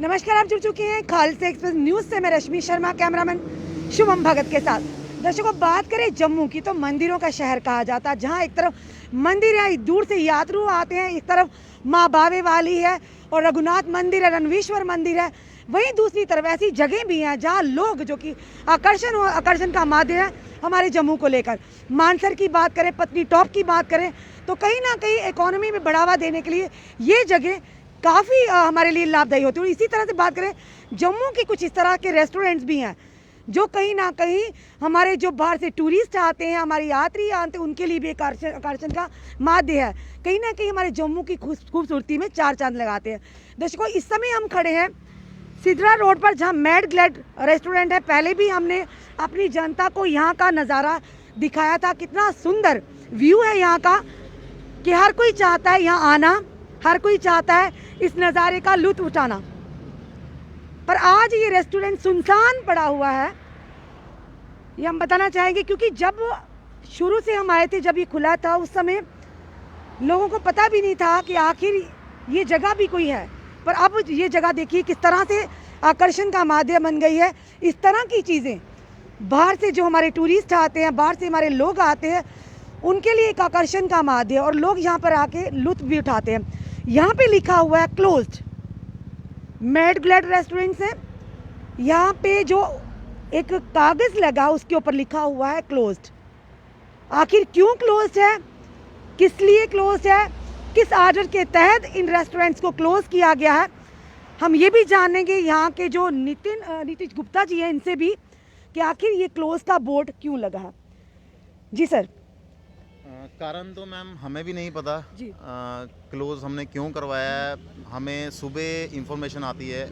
नमस्कार, आप जुड़ चुके हैं खालसा एक्सप्रेस न्यूज से। मैं रश्मि शर्मा, कैमरामैन शुभम भगत के साथ। दर्शकों, बात करें जम्मू की तो मंदिरों का शहर कहा जाता है, जहां एक तरफ मंदिर है, दूर से यात्रु आते हैं, एक तरफ माँ बावे वाली है और रघुनाथ मंदिर है, रणवीश्वर मंदिर है। वहीं दूसरी तरफ ऐसी जगह भी हैं जहां लोग जो कि आकर्षण का माध्यम है हमारे जम्मू को लेकर। मानसर की बात करें, पत्नी टॉप की बात करें, तो कहीं ना कहीं इकोनॉमी में बढ़ावा देने के लिए ये जगह काफ़ी हमारे लिए लाभदायी होती है। और इसी तरह से बात करें, जम्मू के कुछ इस तरह के रेस्टोरेंट्स भी हैं जो कहीं ना कहीं हमारे जो बाहर से टूरिस्ट आते हैं, हमारे यात्री आते हैं, उनके लिए भी एक आकर्षण का माध्य है। कहीं ना कहीं हमारे जम्मू की खूबसूरती में चार चांद लगाते हैं। दर्शकों, इस समय हम खड़े हैं सिद्रा रोड पर, जहां मैड ग्लैड रेस्टोरेंट है। पहले भी हमने अपनी जनता को यहाँ का नज़ारा दिखाया था, कितना सुंदर व्यू है यहाँ का कि हर कोई चाहता है यहाँ आना, हर कोई चाहता है इस नज़ारे का लुत्फ उठाना। पर आज ये रेस्टोरेंट सुनसान पड़ा हुआ है, ये हम बताना चाहेंगे, क्योंकि जब शुरू से हम आए थे, जब ये खुला था, उस समय लोगों को पता भी नहीं था कि आखिर ये जगह भी कोई है। पर अब ये जगह देखिए किस तरह से आकर्षण का माध्यम बन गई है। इस तरह की चीज़ें बाहर से जो हमारे टूरिस्ट आते हैं, बाहर से हमारे लोग आते हैं, उनके लिए एक आकर्षण का माध्यम है और लोग यहाँ पर आके लुत्फ भी उठाते हैं। यहाँ पे लिखा हुआ है क्लोज्ड, मैड ग्लैड रेस्टोरेंट है। यहाँ पे जो एक कागज़ लगा उसके ऊपर लिखा हुआ है क्लोज्ड। आखिर क्यों क्लोज्ड है, किस लिए क्लोज्ड है, किस आर्डर के तहत इन रेस्टोरेंट्स को क्लोज किया गया है, हम ये भी जानेंगे यहाँ के जो नीतीश गुप्ता जी हैं इनसे भी, कि आखिर ये क्लोज का बोर्ड क्यों लगा है। जी सर। कारण तो मैम हमें भी नहीं पता जी। क्लोज हमने क्यों करवाया है। हमें सुबह इंफॉर्मेशन आती है,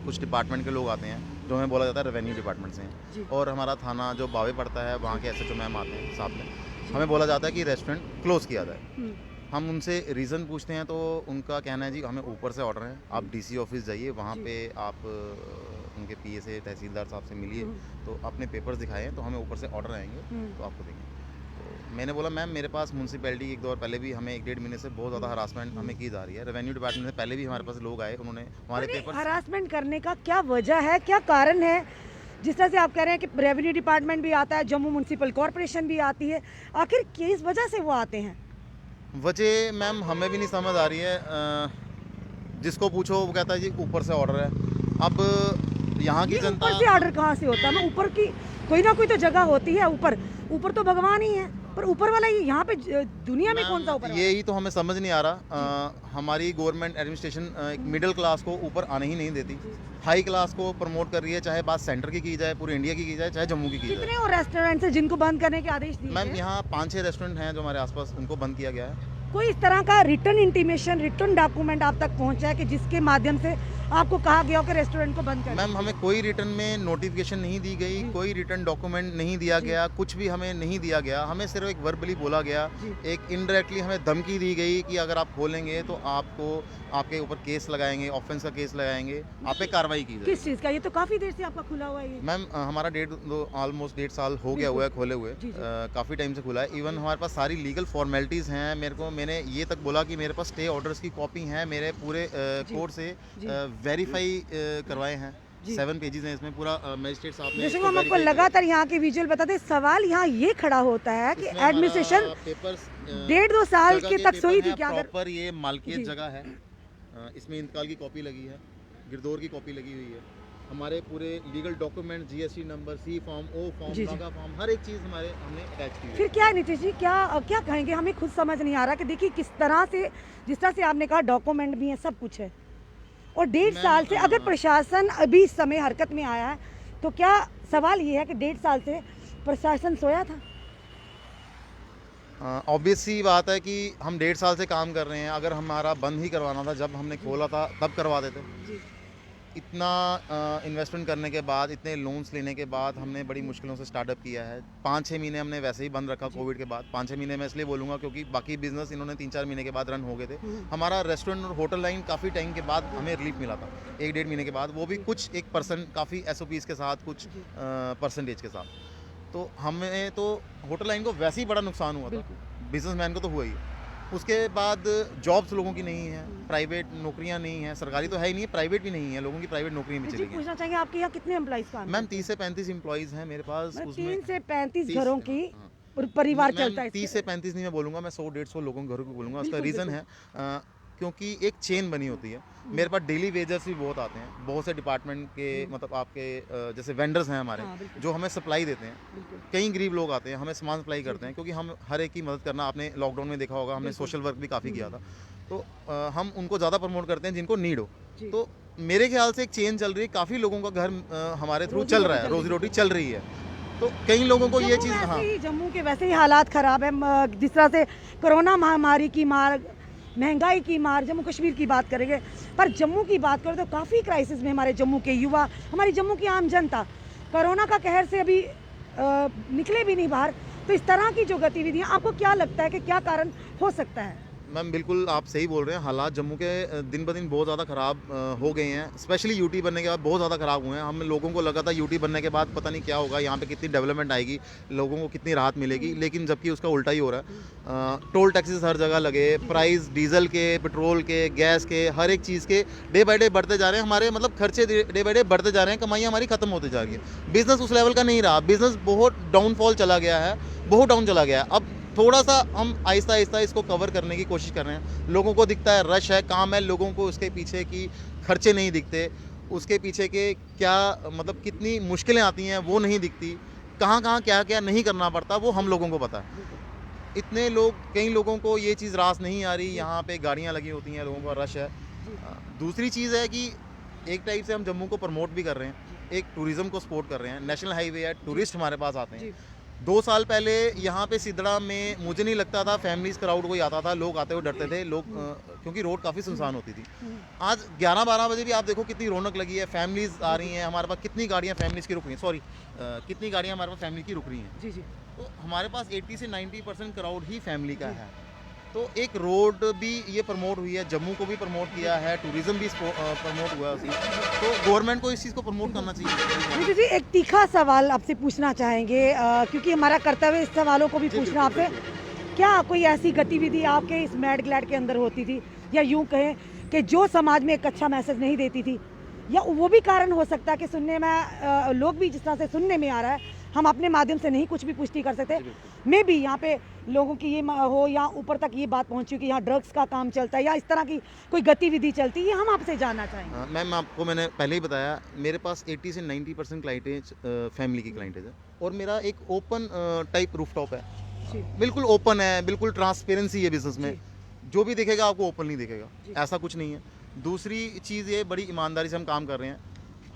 कुछ डिपार्टमेंट के लोग आते हैं जो हमें बोला जाता है रेवेन्यू डिपार्टमेंट से हैं, और हमारा थाना जो बावे पड़ता है वहाँ के SHO मैम आते हैं साथ में, हमें बोला जाता है कि रेस्टोरेंट क्लोज किया जाए। हम उनसे रीज़न पूछते हैं तो उनका कहना है जी हमें ऊपर से ऑर्डर है, आप DC ऑफिस जाइए, वहाँ पे आप उनके PA से, तहसीलदार साहब से मिलिए, तो अपने पेपर्स दिखाएं तो हमें ऊपर से ऑर्डर आएंगे तो आपको देंगे। तो मैंने बोला मैम मेरे पास म्यूनसिपैलिटी एक दो बार पहले भी हमें 1-1.5 महीने से बहुत ज़्यादा हरासमेंट हमें की जा रही है। रेवेन्यू डिपार्टमेंट से पहले भी हमारे पास लोग आए, उन्होंने हमारे पेपर। हरासमेंट करने का क्या वजह है, क्या कारण है? जिस तरह से आप कह रहे हैं कि रेवेन्यू डिपार्टमेंट भी आता है, जम्मू म्यूनसिपल कॉरपोरेशन भी आती है, आखिर किस वजह से वो आते हैं? वजह मैम हमें भी नहीं समझ आ रही है। जिसको पूछो वो कहता है जी ऊपर से ऑर्डर है। अब यहाँ की जनता, ऊपर से ऑर्डर कहाँ से होता है? मैं ऊपर की कोई ना कोई तो जगह होती है, ऊपर तो भगवान ही है, पर ऊपर वाला ये यहाँ पे दुनिया में कौन सा ऊपर? यही तो हमें समझ नहीं आ रहा। हमारी गवर्नमेंट एडमिनिस्ट्रेशन एक मिडिल क्लास को ऊपर आने ही नहीं देती, हाई क्लास को प्रमोट कर रही है, चाहे बात सेंटर की जाए, पूरे इंडिया की जाए, चाहे जम्मू की जाए। कितने और रेस्टोरेंट्स हैं जिनको बंद करने के आदेश दिए? मैम यहाँ 5-6 रेस्टोरेंट हैं जो हमारे आसपास, उनको बंद किया गया है। कोई इस तरह का रिटर्न इंटीमेशन, रिटर्न डॉक्यूमेंट आप तक पहुंचा है कि जिसके माध्यम से आपको कहा गया हो कि रेस्टोरेंट को बंद करें? मैम हमें कोई रिटर्न में नोटिफिकेशन नहीं दी गई, कोई रिटर्न डॉक्यूमेंट नहीं दिया गया, कुछ भी हमें नहीं दिया गया। हमें सिर्फ एक वर्बली बोला गया, एक इनडायरेक्टली हमें धमकी दी गई कि अगर आप खोलेंगे तो आपको आपके ऊपर केस लगाएंगे, ऑफेंस का केस लगाएंगे, आप पे कार्रवाई की जाएगी। किस चीज़ का? ये तो काफ़ी देर से आपका खुला हुआ है ये। मैम हमारा ऑलमोस्ट 1.5 साल हो गया हुआ है खोले हुए, काफ़ी टाइम से खुला है। इवन हमारे पास सारी लीगल फॉर्मेलिटीज़ हैं। मैंने ये तक बोला कि मेरे पास स्टे ऑर्डर्स की कॉपी है, मेरे पूरे कोर्ट से वेरीफाई करवाए हैं। 7 पेजेस हैं इसमें, पूरा मजिस्ट्रेट साहब ने। जैसे हम आपको लगातार यहाँ के विजुअल बताते हैं, सवाल यहाँ ये खड़ा होता है कि एडमिनिस्ट्रेशन पेपर्स 1.5-2 साल के तक सोई थी क्या? प्रॉपर ये मालकियत जगह है, इसमें इंतकाल की कॉपी लगी है, गिरदौर की कॉपी लगी हुई है, हमारे पूरे लीगल डॉक्यूमेंट, GST नंबर, C फॉर्म, O फॉर्म, नागा फॉर्म, हर एक चीज़ हमने अटैच की है। फिर क्या नीतीश जी, क्या कहेंगे? हमें खुद समझ नहीं आ रहा कि देखिए किस तरह से, जिस तरह से आपने कहा डॉक्यूमेंट भी है, सब कुछ है, और 1.5 साल से अगर प्रशासन अभी इस समय हरकत में आया है, तो क्या सवाल ये है कि 1.5 साल से प्रशासन सोया था? ऑब्वियस सी बात है कि हम 1.5 साल से काम कर रहे हैं। अगर हमारा बंद ही करवाना था, जब हमने खोला था तब करवा देते। इतना इन्वेस्टमेंट करने के बाद, इतने लोन्स लेने के बाद हमने बड़ी मुश्किलों से स्टार्टअप किया है। 5-6 महीने हमने वैसे ही बंद रखा कोविड के बाद। 5-6 महीने मैं इसलिए बोलूँगा क्योंकि बाकी बिजनेस इन्होंने 3-4 महीने के बाद रन हो गए थे। हमारा रेस्टोरेंट और होटल लाइन काफ़ी टाइम के बाद हमें रिलीफ मिला था, 1-1.5 महीने के बाद, वो भी कुछ 1% काफ़ी SOPs के साथ, कुछ परसेंटेज के साथ। तो हमें तो होटल लाइन को वैसे ही बड़ा नुकसान हुआ था, बिजनेसमैन को तो हुआ ही। उसके बाद जॉब्स लोगों की नहीं है, प्राइवेट नौकरियां नहीं है, सरकारी तो है ही नहीं है, प्राइवेट भी नहीं है, लोगों की प्राइवेट नौकरियां भी जी चली गई। पूछना चाहेंगे आपके यहाँ कितने एम्प्लॉइज काम मैम करते 30 से 35 एम्प्लॉयज़ हैं मेरे पास, हैं? उसमें 3 से 35 30 घरों की हाँ। परिवार मैम चलता है 30 से 35 नहीं मैं बोलूँगा, मैं 100-150 लोगों के घरों को बोलूँगा। उसका बिल्कुल, रीज़न है क्योंकि एक चेन बनी होती है। मेरे पास डेली वेजर्स भी बहुत आते हैं, बहुत से डिपार्टमेंट के मतलब आपके जैसे वेंडर्स हैं हमारे, हाँ, बिल्कुल। जो हमें सप्लाई देते हैं। बिल्कुल कई गरीब लोग आते हैं, हमें सामान सप्लाई करते हैं, क्योंकि हम हर एक की मदद करना, आपने लॉकडाउन में देखा होगा, हमने बिल्कुल। सोशल वर्क भी काफ़ी किया था। तो हम उनको ज़्यादा प्रमोट करते हैं जिनको नीड हो। जी। तो मेरे ख्याल से एक चेन चल रही है, काफ़ी लोगों का घर हमारे थ्रू रोज़ी चल रोटी रहा है, चल रही रोज़ी रोटी चल रही है। तो कई लोगों को ये जम्मू चीज़ वैसे हाँ, ही जम्मू के वैसे ही हालात खराब है जिस तरह से कोरोना महामारी की मार, महंगाई की मार, जम्मू कश्मीर की बात करेंगे, पर जम्मू की बात करें तो काफ़ी क्राइसिस में हमारे जम्मू के युवा, हमारी जम्मू की आम जनता कोरोना का कहर से अभी निकले भी नहीं बाहर। तो इस तरह की जो गतिविधियां, आपको क्या लगता है कि क्या कारण हो सकता है? मैम बिल्कुल आप सही बोल रहे हैं। हालात जम्मू के दिन ब दिन बहुत ज़्यादा ख़राब हो गए हैं, स्पेशली यूटी बनने के बाद बहुत ज़्यादा ख़राब हुए हैं। हम लोगों को लगा था यूटी बनने के बाद पता नहीं क्या होगा, यहाँ पे कितनी डेवलपमेंट आएगी, लोगों को कितनी राहत मिलेगी, लेकिन जबकि उसका उल्टा ही हो रहा है। टोल टैक्सेस हर जगह लगे, प्राइस डीजल के, पेट्रोल के, गैस के, हर एक चीज़ के डे बाई डे बढ़ते जा रहे हैं। हमारे मतलब खर्चे डे बाई डे बढ़ते जा रहे हैं, कमाइयाँ हमारी ख़त्म होती जा रही है। बिज़नेस उस लेवल का नहीं रहा, बिज़नेस बहुत डाउनफॉल चला गया है, बहुत डाउन चला गया है। अब थोड़ा सा हम आहिस्ता आहिस्ता इसको कवर करने की कोशिश कर रहे हैं। लोगों को दिखता है रश है, काम है, लोगों को उसके पीछे की खर्चे नहीं दिखते, उसके पीछे के क्या मतलब कितनी मुश्किलें आती हैं वो नहीं दिखती, कहाँ कहाँ क्या क्या नहीं करना पड़ता वो हम लोगों को पता है। इतने लोग, कई लोगों को ये चीज़ रास नहीं आ रही, यहाँ पे गाड़ियाँ लगी होती हैं, लोगों का रश है। दूसरी चीज़ है कि एक टाइप से हम जम्मू को प्रमोट भी कर रहे हैं, एक टूरिज़्म को सपोर्ट कर रहे हैं। नेशनल हाईवे है, टूरिस्ट हमारे पास आते हैं। 2 साल पहले यहाँ पे सिदड़ा में मुझे नहीं लगता था फैमिलीज़ क्राउड कोई आता था, लोग आते हुए डरते थे, लोग क्योंकि रोड काफ़ी सुनसान होती थी। आज 11-12 बजे भी आप देखो कितनी रौनक लगी है, फैमिलीज़ आ रही हैं हमारे पास, कितनी गाड़ियाँ फैमिलीज़ की रुक रही हैं, कितनी गाड़ियाँ हमारे पास फैमिली की रुक रही हैं। जी जी। तो हमारे पास 80 से 90% क्राउड ही फैमिली का है। तो एक रोड भी ये प्रमोट हुई है, जम्मू को भी प्रमोट किया है, टूरिज़्म भी प्रमोट हुआ है उसकी। तो गवर्नमेंट को इस चीज़ को प्रमोट करना चाहिए। जी जी, एक तीखा सवाल आपसे पूछना चाहेंगे, क्योंकि हमारा कर्तव्य इस सवालों को भी जी, पूछना बिल्कुल, आपसे। क्या कोई ऐसी गतिविधि आपके इस मैड ग्लैड के अंदर होती थी, या यूं कहें कि जो समाज में एक अच्छा मैसेज नहीं देती थी, या वो भी कारण हो सकता है कि सुनने में लोग भी जिस तरह से सुनने में आ रहा है, हम अपने माध्यम से नहीं कुछ भी पुष्टि कर सकते, मे भी यहाँ पे लोगों की ये हो या ऊपर तक ये बात पहुँची कि यहाँ ड्रग्स का काम चलता है या इस तरह की कोई गतिविधि चलती है, ये हम आपसे जानना चाहेंगे। मैम आपको मैंने पहले ही बताया, मेरे पास 80 से 90% क्लाइंटेज फैमिली की क्लाइंटेज है, और मेरा एक ओपन टाइप रूफटॉप है, जी बिल्कुल ओपन है, बिल्कुल ट्रांसपेरेंसी है बिजनेस में। जी। जो भी दिखेगा आपको ओपनली दिखेगा, जी। ऐसा कुछ नहीं है। दूसरी चीज़ ये, बड़ी ईमानदारी से हम काम कर रहे हैं।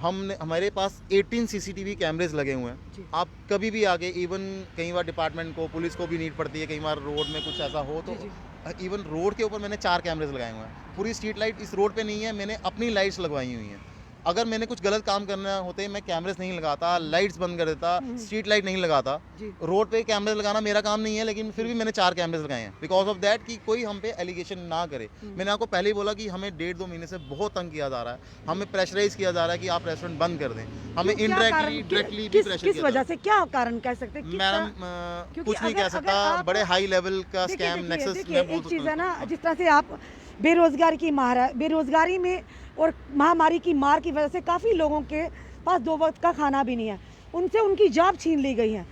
हमने, हमारे पास 18 सीसीटीवी कैमरेज लगे हुए जी। हैं। आप कभी भी आगे, इवन कई बार डिपार्टमेंट को, पुलिस को भी नीड पड़ती है, कई बार रोड में कुछ ऐसा हो तो जी, इवन रोड के ऊपर मैंने 4 कैमरेज लगाए हुए हैं। पूरी स्ट्रीट लाइट इस रोड पे नहीं है, मैंने अपनी लाइट्स लगवाई हुई हैं। अगर मैंने कुछ गलत काम करना होते, मैं कैमरेज नहीं लगाता, लाइट्स बंद कर देता, स्ट्रीट लाइट नहीं लगाता। जी। रोड पे कैमरेज लगाना मेरा काम नहीं है, लेकिन फिर भी मैंने 4 कैमरेज लगाए हैं, बिकॉज ऑफ दैट कि कोई हम पे एलिगेशन ना करे। मैंने आपको पहले ही बोला कि हमें 1.5-2 महीने से बहुत तंग किया जा रहा है, हमें प्रेशराइज किया जा रहा है कि आप रेस्टोरेंट बंद कर दें। हमें क्यों, क्या कारण, इनडायरेक्टली, डायरेक्टली भी प्रेशर किस किया जा वजह रहा से, क्या कारण कह सकते हैं? है। किस मैडम तरह- क्योंकि कुछ नहीं अगर- कह सकता, अगर आप- बड़े हाई लेवल का देखिए, स्कैम देखिए, नेक्सस देखिए, मैं बोल एक चीज़ है सकता ना, हूँ। जिस तरह से आप बेरोजगारी की बेरोजगारी में और महामारी की मार की वजह से काफ़ी लोगों के पास 2 वक्त का खाना भी नहीं है, उनसे उनकी जॉब छीन ली गई है।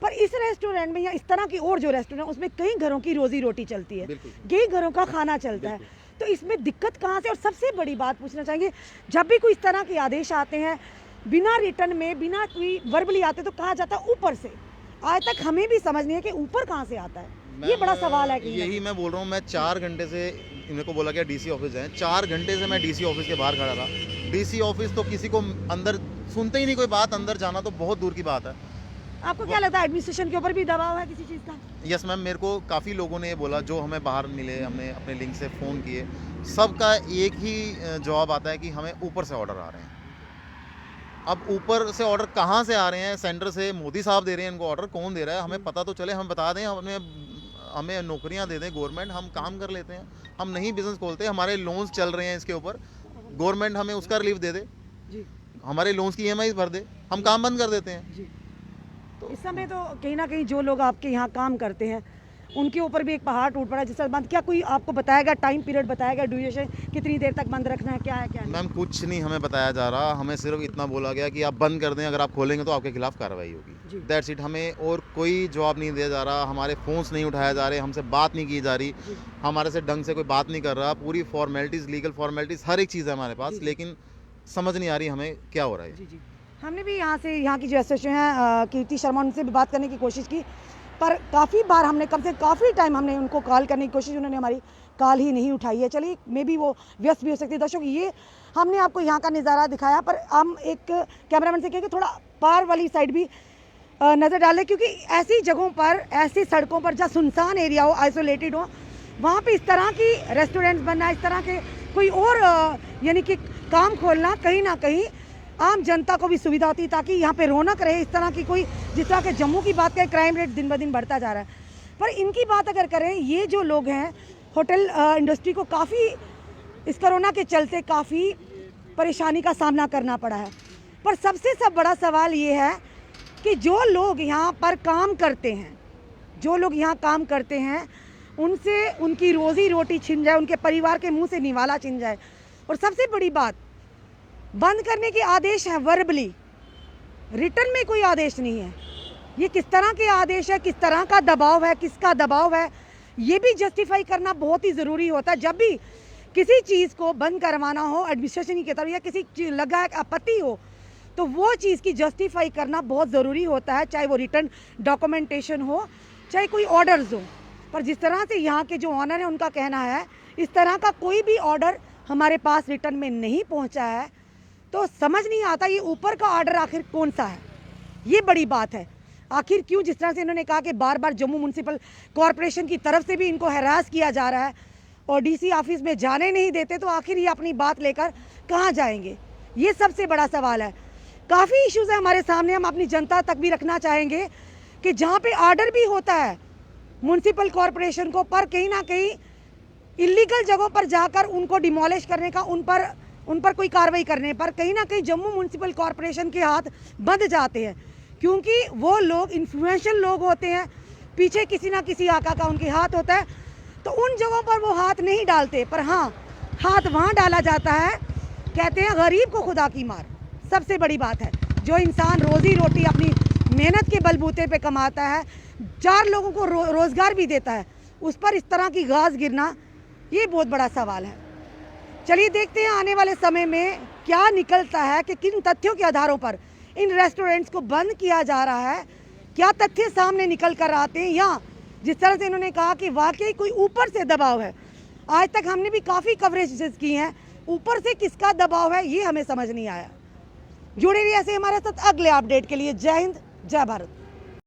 पर इस रेस्टोरेंट में या इस तरह की और जो रेस्टोरेंट, उसमें कई घरों की रोजी रोटी चलती है, बिल्कुल। कई घरों का खाना चलता है। तो इसमें दिक्कत कहाँ से? और सबसे बड़ी बात पूछना चाहेंगे, जब भी कोई इस तरह के आदेश आते हैं बिना रिटर्न में, बिना कोई वर्बली आते, तो कहा जाता है ऊपर से। आज तक हमें भी समझ नहीं है कि ऊपर कहाँ से आता है, ये बड़ा सवाल है। कि यही मैं बोल रहा हूँ, मैं 4 घंटे से, इन्हें को बोला गया डीसी ऑफिस है, 4 घंटे से मैं डीसी ऑफिस के बाहर खड़ा था। डीसी ऑफिस तो किसी को अंदर सुनते ही नहीं कोई बात, अंदर जाना तो बहुत दूर की बात है। आपको क्या लगता है, एडमिनिस्ट्रेशन के ऊपर भी दबाव है किसी चीज़ का? यस मैम, मेरे को काफ़ी लोगों ने बोला, जो हमें बाहर मिले, हमने अपने लिंक से फ़ोन किए, सबका एक ही जवाब आता है कि हमें ऊपर से ऑर्डर आ रहे हैं। अब ऊपर से ऑर्डर कहाँ से आ रहे हैं? सेंटर से मोदी साहब दे रहे हैं इनको ऑर्डर, कौन दे रहा है हमें पता तो चले, हम बता दें, हमें नौकरियां दे दें गवर्नमेंट, हम काम कर लेते हैं, हम नहीं बिजनेस खोलते, हमारे लोन्स चल रहे हैं इसके ऊपर, गवर्नमेंट हमें उसका रिलीफ दे दे, जी हमारे लोन्स की ईएमआई भर दे, हम काम बंद कर देते हैं। जी। तो इस समय तो कहीं ना कहीं जो लोग आपके यहाँ काम करते हैं, उनके ऊपर भी एक पहाड़ टूट पड़ा जिससे बंद, क्या कोई आपको बताएगा, टाइम पीरियड बताएगा, ड्यूरेशन कितनी देर तक बंद रखना है, क्या है क्या नहीं? मैम कुछ नहीं हमें बताया जा रहा, हमें सिर्फ इतना बोला गया कि आप बंद कर दें, अगर आप खोलेंगे तो आपके खिलाफ कार्रवाई होगी। That's it. हमें और कोई जवाब नहीं दिया जा रहा, हमारे फ़ोन्स नहीं उठाया जा रहे, हमसे बात नहीं की जा रही, हमारे से ढंग से कोई बात नहीं कर रहा। पूरी फॉर्मेलिटीज़, लीगल फॉर्मेलिटीज़, हर एक चीज़ है हमारे पास, लेकिन समझ नहीं आ रही हमें क्या हो रहा है। जी। हमने भी यहाँ की जो एसोसिएशन है कीर्ति शर्मा, उनसे भी बात करने की कोशिश की, पर काफ़ी बार हमने काफ़ी टाइम हमने उनको कॉल करने की कोशिश, उन्होंने हमारी कॉल ही नहीं उठाई है। चलिए, मे बी वो व्यस्त भी हो सकती है। दर्शक, ये हमने आपको यहाँ का नज़ारा दिखाया, पर हम एक कैमरामैन से कहें कि थोड़ा पार वाली साइड भी नज़र डालें, क्योंकि ऐसी जगहों पर, ऐसी सड़कों पर जहाँ सुनसान एरिया हो, आइसोलेटेड हो, वहाँ पे इस तरह की रेस्टोरेंट्स बनना, इस तरह के कोई और यानी कि काम खोलना, कहीं ना कहीं आम जनता को भी सुविधा होती, ताकि यहाँ पे रौनक रहे। इस तरह की कोई, जिस तरह के जम्मू की बात करें, क्राइम रेट दिन ब दिन बढ़ता जा रहा है, पर इनकी बात अगर करें, ये जो लोग हैं, होटल इंडस्ट्री को काफ़ी इस कोरोना के चलते काफ़ी परेशानी का सामना करना पड़ा है। पर सबसे बड़ा सवाल ये है कि जो लोग यहाँ पर काम करते हैं, जो लोग यहाँ काम करते हैं, उनसे उनकी रोज़ी रोटी छिन जाए, उनके परिवार के मुंह से निवाला छिन जाए। और सबसे बड़ी बात, बंद करने के आदेश हैं वर्बली, रिटर्न में कोई आदेश नहीं है। ये किस तरह के आदेश है, किस तरह का दबाव है, किसका दबाव है, ये भी जस्टिफाई करना बहुत ही ज़रूरी होता है। जब भी किसी चीज़ को बंद करवाना हो एडमिनिस्ट्रेशन की तरफ, या किसी लगा आपत्ति हो, तो वो चीज़ की जस्टिफाई करना बहुत ज़रूरी होता है, चाहे वो रिटर्न डॉक्यूमेंटेशन हो, चाहे कोई ऑर्डर्स हो। पर जिस तरह से यहाँ के जो ऑनर हैं, उनका कहना है इस तरह का कोई भी ऑर्डर हमारे पास रिटर्न में नहीं पहुँचा है, तो समझ नहीं आता ये ऊपर का ऑर्डर आखिर कौन सा है। ये बड़ी बात है। आखिर क्यों, जिस तरह से इन्होंने कहा कि बार बार जम्मू म्यूनसिपल कॉरपोरेशन की तरफ से भी इनको हैरास किया जा रहा है और डीसी ऑफिस में जाने नहीं देते, तो आखिर ये अपनी बात लेकर कहाँ जाएंगे, ये सबसे बड़ा सवाल है। काफ़ी इश्यूज़ है हमारे सामने, हम अपनी जनता तक भी रखना चाहेंगे कि जहाँ पे ऑर्डर भी होता है म्यूनसिपल कॉरपोरेशन को, पर कहीं ना कहीं इलीगल जगहों पर जाकर उनको डिमोलिश करने का, उन पर कोई कार्रवाई करने पर कहीं ना कहीं जम्मू म्यूनसिपल कॉरपोरेशन के हाथ बंध जाते हैं, क्योंकि वो लोग इन्फ्लुएंशियल लोग होते हैं, पीछे किसी ना किसी आका का उनके हाथ होता है, तो उन जगहों पर वो हाथ नहीं डालते। पर हाँ, हाथ वहाँ डाला जाता है, कहते हैं गरीब को खुदा की मार। सबसे बड़ी बात है, जो इंसान रोज़ी रोटी अपनी मेहनत के बलबूते पे कमाता है, 4 लोगों को रोज़गार भी देता है, उस पर इस तरह की गाज गिरना, ये बहुत बड़ा सवाल है। चलिए देखते हैं आने वाले समय में क्या निकलता है, कि किन तथ्यों के आधारों पर इन रेस्टोरेंट्स को बंद किया जा रहा है, क्या तथ्य सामने निकल कर आते हैं, या जिस तरह से इन्होंने कहा कि वाकई कोई ऊपर से दबाव है। आज तक हमने भी काफ़ी कवरेज की हैं, ऊपर से किसका दबाव है ये हमें समझ नहीं आया। जुड़े रहिए ऐसे हमारे साथ अगले अपडेट के लिए। जय हिंद, जय भारत।